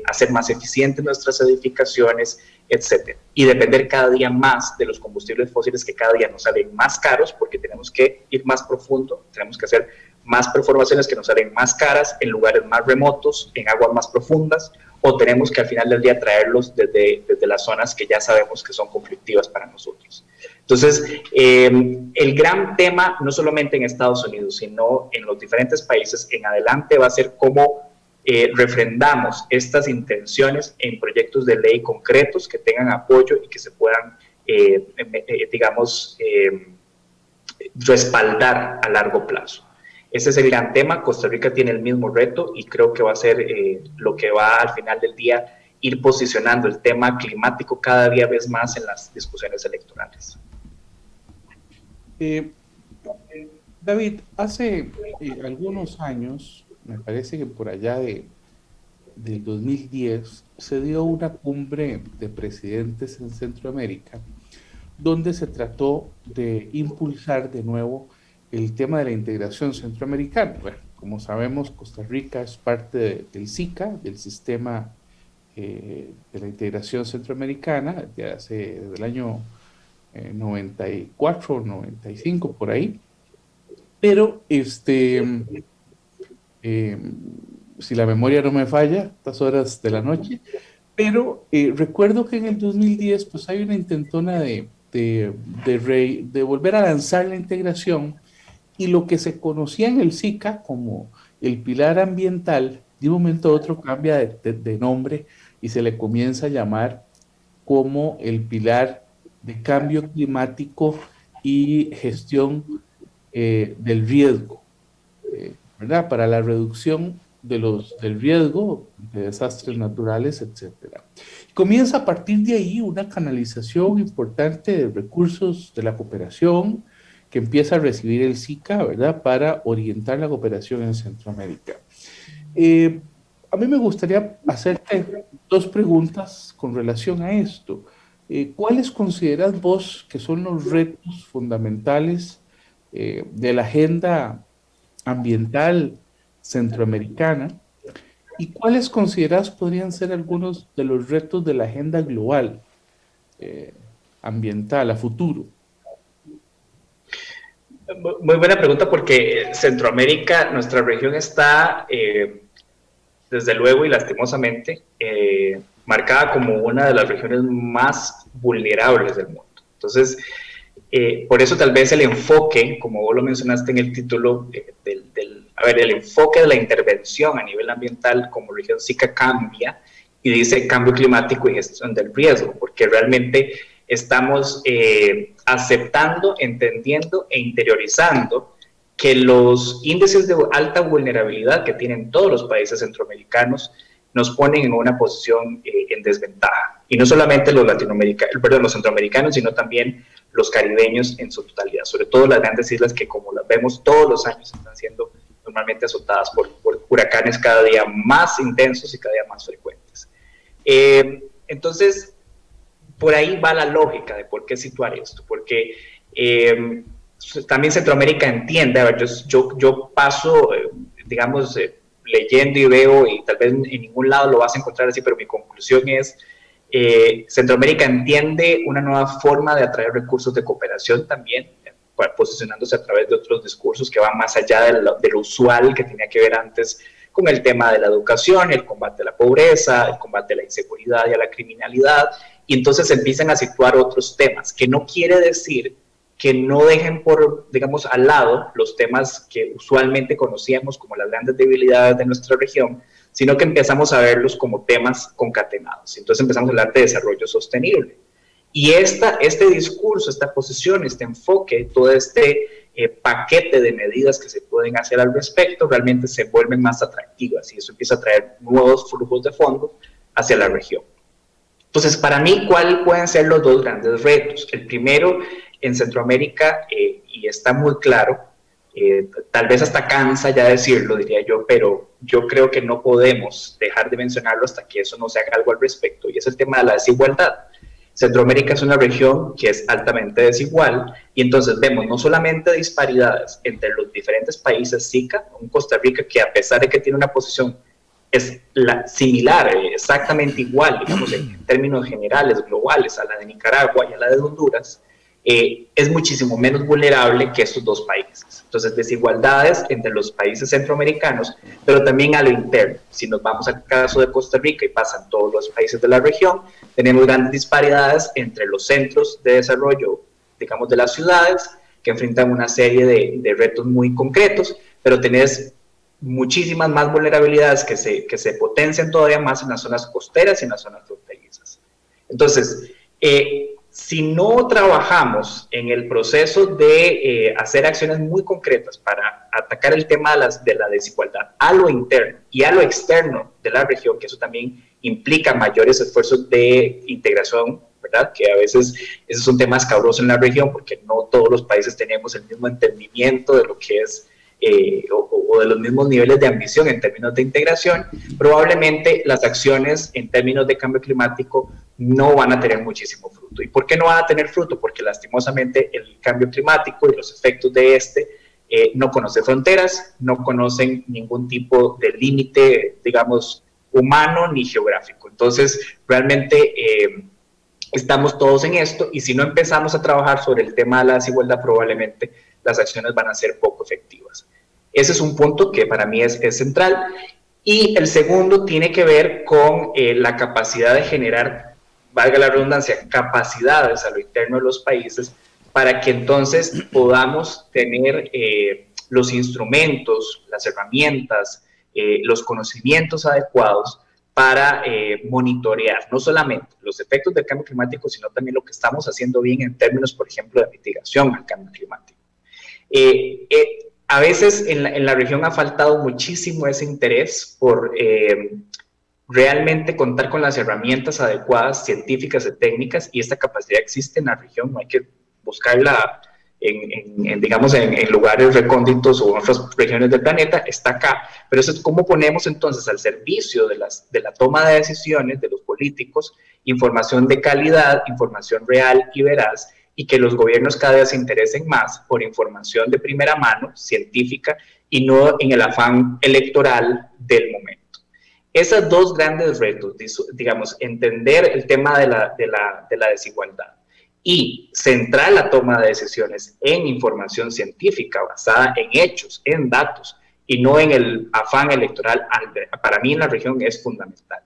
hacer más eficientes nuestras edificaciones, etc. Y depender cada día más de los combustibles fósiles que cada día nos salen más caros, porque tenemos que ir más profundo, tenemos que hacer más perforaciones que nos salen más caras en lugares más remotos, en aguas más profundas, o tenemos que al final del día traerlos desde las zonas que ya sabemos que son conflictivas para nosotros. Entonces, el gran tema, no solamente en Estados Unidos, sino en los diferentes países en adelante, va a ser cómo refrendamos estas intenciones en proyectos de ley concretos que tengan apoyo y que se puedan, digamos, respaldar a largo plazo. Ese es el gran tema. Costa Rica tiene el mismo reto y creo que va a ser lo que va al final del día ir posicionando el tema climático cada día vez más en las discusiones electorales. David, hace algunos años, me parece que por allá del 2010, se dio una cumbre de presidentes en Centroamérica, donde se trató de impulsar de nuevo el tema de la integración centroamericana. Bueno, como sabemos, Costa Rica es parte del SICA, del sistema de la integración centroamericana, desde el año 94, 95, por ahí. Pero, si la memoria no me falla, estas horas de la noche, pero recuerdo que en el 2010 pues hay una intentona de volver a lanzar la integración, y lo que se conocía en el SICA como el pilar ambiental, de un momento a otro cambia de nombre y se le comienza a llamar como el pilar de cambio climático y gestión del riesgo, ¿verdad? Para la reducción del riesgo de desastres naturales, etcétera. Comienza a partir de ahí una canalización importante de recursos de la cooperación que empieza a recibir el SICA, ¿verdad?, para orientar la cooperación en Centroamérica. A mí me gustaría hacerte dos preguntas con relación a esto. ¿Cuáles consideras vos que son los retos fundamentales de la agenda ambiental centroamericana? ¿Y cuáles consideras podrían ser algunos de los retos de la agenda global ambiental a futuro? Muy buena pregunta, porque Centroamérica, nuestra región está, desde luego y lastimosamente, marcada como una de las regiones más vulnerables del mundo. Entonces, por eso tal vez el enfoque, como vos lo mencionaste en el título, el enfoque de la intervención a nivel ambiental como región SICA cambia y dice cambio climático y gestión del riesgo, porque realmente estamos aceptando, entendiendo e interiorizando que los índices de alta vulnerabilidad que tienen todos los países centroamericanos nos ponen en una posición en desventaja. Y no solamente los centroamericanos, sino también los caribeños en su totalidad, sobre todo las grandes islas que, como las vemos todos los años, están siendo normalmente azotadas por huracanes cada día más intensos y cada día más frecuentes. Entonces, por ahí va la lógica de por qué situar esto, porque también Centroamérica entiende, a ver, yo paso, digamos, leyendo y veo, y tal vez en ningún lado lo vas a encontrar así, pero mi conclusión es, Centroamérica entiende una nueva forma de atraer recursos de cooperación también, posicionándose a través de otros discursos que van más allá de lo usual que tenía que ver antes con el tema de la educación, el combate a la pobreza, el combate a la inseguridad y a la criminalidad, y entonces empiezan a situar otros temas, que no quiere decir que no dejen digamos, al lado los temas que usualmente conocíamos como las grandes debilidades de nuestra región, sino que empezamos a verlos como temas concatenados. Entonces empezamos a hablar de desarrollo sostenible. Y este discurso, esta posición, este enfoque, todo este paquete de medidas que se pueden hacer al respecto, realmente se vuelven más atractivas y eso empieza a traer nuevos flujos de fondos hacia la región. Entonces, para mí, ¿cuáles pueden ser los dos grandes retos? El primero, en Centroamérica, y está muy claro, tal vez hasta cansa ya decirlo, diría yo, pero yo creo que no podemos dejar de mencionarlo hasta que eso no se haga algo al respecto, y es el tema de la desigualdad. Centroamérica es una región que es altamente desigual, y entonces vemos no solamente disparidades entre los diferentes países SICA, un Costa Rica que a pesar de que tiene una posición similar, exactamente igual, digamos, en términos generales, globales, a la de Nicaragua y a la de Honduras, es muchísimo menos vulnerable que estos dos países. Entonces, desigualdades entre los países centroamericanos, pero también a lo interno. Si nos vamos al caso de Costa Rica y pasan todos los países de la región, tenemos grandes disparidades entre los centros de desarrollo, digamos, de las ciudades, que enfrentan una serie de retos muy concretos, pero tenés muchísimas más vulnerabilidades que se potencian todavía más en las zonas costeras y en las zonas fronterizas. Entonces, si no trabajamos en el proceso de hacer acciones muy concretas para atacar el tema de la desigualdad a lo interno y a lo externo de la región, que eso también implica mayores esfuerzos de integración, ¿verdad? Que a veces ese es un tema escabroso en la región porque no todos los países tenemos el mismo entendimiento de lo que es o de los mismos niveles de ambición en términos de integración. Probablemente las acciones en términos de cambio climático no van a tener muchísimo fruto. ¿Y por qué no van a tener fruto? Porque lastimosamente el cambio climático y los efectos de este no conocen fronteras, no conocen ningún tipo de límite, digamos, humano ni geográfico. Entonces, realmente estamos todos en esto, y si no empezamos a trabajar sobre el tema de la desigualdad, probablemente las acciones van a ser poco efectivas. Ese es un punto que para mí es central. Y el segundo tiene que ver con la capacidad de generar, valga la redundancia, capacidades a lo interno de los países para que entonces podamos tener los instrumentos, las herramientas, los conocimientos adecuados para monitorear no solamente los efectos del cambio climático, sino también lo que estamos haciendo bien en términos, por ejemplo, de mitigación al cambio climático. A veces en la región ha faltado muchísimo ese interés por realmente contar con las herramientas adecuadas, científicas y técnicas, y esta capacidad existe en la región, no hay que buscarla digamos, en lugares recónditos o en otras regiones del planeta, está acá. Pero eso es cómo ponemos entonces al servicio de la toma de decisiones de los políticos información de calidad, información real y veraz, y que los gobiernos cada vez se interesen más por información de primera mano, científica, y no en el afán electoral del momento. Esos dos grandes retos, digamos, entender el tema de la desigualdad y centrar la toma de decisiones en información científica basada en hechos, en datos, y no en el afán electoral, para mí en la región es fundamental.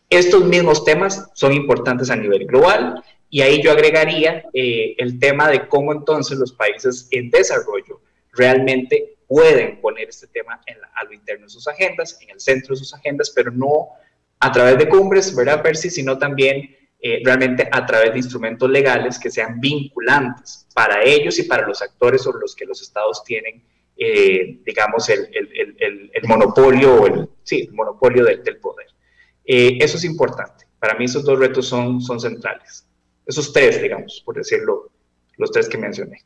Estos mismos temas son importantes a nivel global, y ahí yo agregaría el tema de cómo entonces los países en desarrollo realmente pueden poner este tema a lo interno de sus agendas, en el centro de sus agendas, pero no a través de cumbres, ¿verdad, Percy?, sino también realmente a través de instrumentos legales que sean vinculantes para ellos y para los actores sobre los que los estados tienen, digamos, el monopolio, el monopolio del poder. Eso es importante. Para mí esos dos retos son centrales. Esos tres, digamos, por decirlo, los tres que mencioné.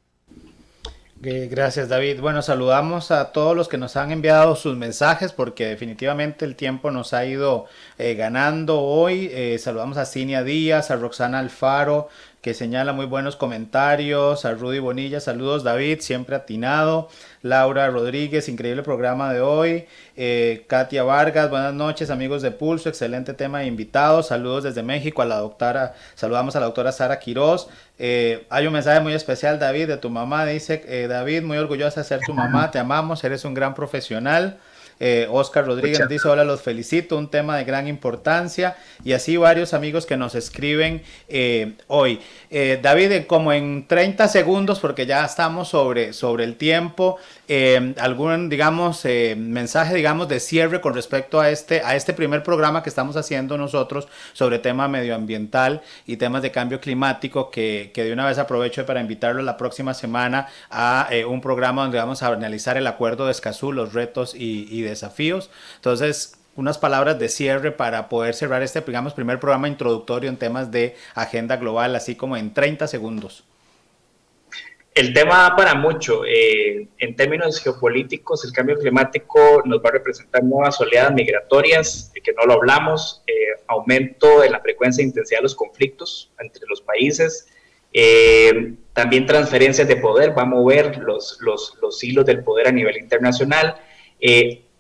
Gracias, David. Bueno, saludamos a todos los que nos han enviado sus mensajes, porque definitivamente el tiempo nos ha ido ganando hoy. Saludamos a Cinia Díaz, a Roxana Alfaro, que señala muy buenos comentarios, a Rudy Bonilla, saludos David, siempre atinado. Laura Rodríguez, increíble programa de hoy. Katia Vargas, buenas noches amigos de Pulso, excelente tema de invitados, saludos desde México, saludamos a la doctora Sara Quiroz. Hay un mensaje muy especial, David, de tu mamá, dice, David, muy orgullosa de ser tu mamá, te amamos, eres un gran profesional. Oscar Rodríguez nos dice, hola, los felicito, un tema de gran importancia, y así varios amigos que nos escriben hoy. David, como en 30 segundos, porque ya estamos sobre el tiempo, algún, digamos, mensaje, digamos, de cierre con respecto a este primer programa que estamos haciendo nosotros sobre tema medioambiental y temas de cambio climático, que de una vez aprovecho para invitarlo la próxima semana a un programa donde vamos a analizar el acuerdo de Escazú, los retos y desafíos. Entonces, unas palabras de cierre para poder cerrar este, digamos, primer programa introductorio en temas de agenda global, así como en 30 segundos. El tema para mucho. En términos geopolíticos, el cambio climático nos va a representar nuevas oleadas migratorias, de que no lo hablamos, aumento en la frecuencia e intensidad de los conflictos entre los países, también transferencias de poder, va a mover los hilos del poder a nivel internacional,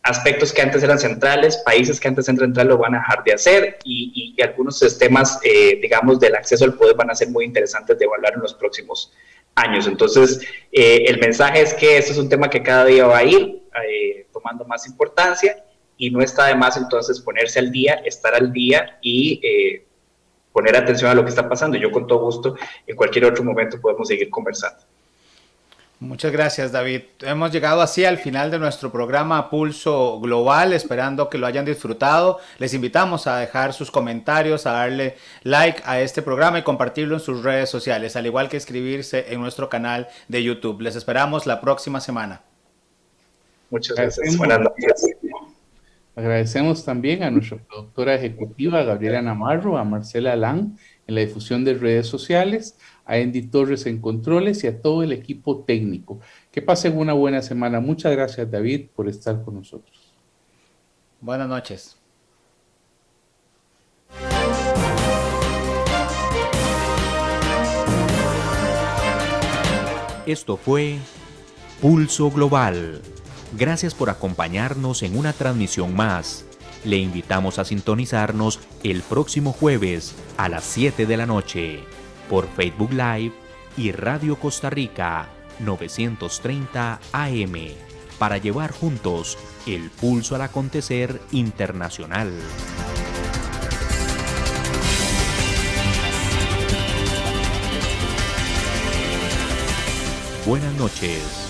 aspectos que antes eran centrales, países que antes eran centrales lo van a dejar de hacer, y algunos sistemas, digamos, del acceso al poder van a ser muy interesantes de evaluar en los próximos años. Entonces, el mensaje es que este es un tema que cada día va a ir tomando más importancia, y no está de más entonces ponerse al día, estar al día y poner atención a lo que está pasando. Yo con todo gusto, en cualquier otro momento podemos seguir conversando. Muchas gracias, David. Hemos llegado así al final de nuestro programa Pulso Global, esperando que lo hayan disfrutado. Les invitamos a dejar sus comentarios, a darle like a este programa y compartirlo en sus redes sociales, al igual que inscribirse en nuestro canal de YouTube. Les esperamos la próxima semana. Muchas gracias. Buenas noches. Agradecemos también a nuestra productora ejecutiva, Gabriela Namarro, a Marcela Alán en la difusión de redes sociales, a Andy Torres en controles y a todo el equipo técnico. Que pasen una buena semana. Muchas gracias, David, por estar con nosotros. Buenas noches. Esto fue Pulso Global. Gracias por acompañarnos en una transmisión más. Le invitamos a sintonizarnos el próximo jueves a las 7 de la noche por Facebook Live y Radio Costa Rica 930 AM para llevar juntos el pulso al acontecer internacional. Buenas noches.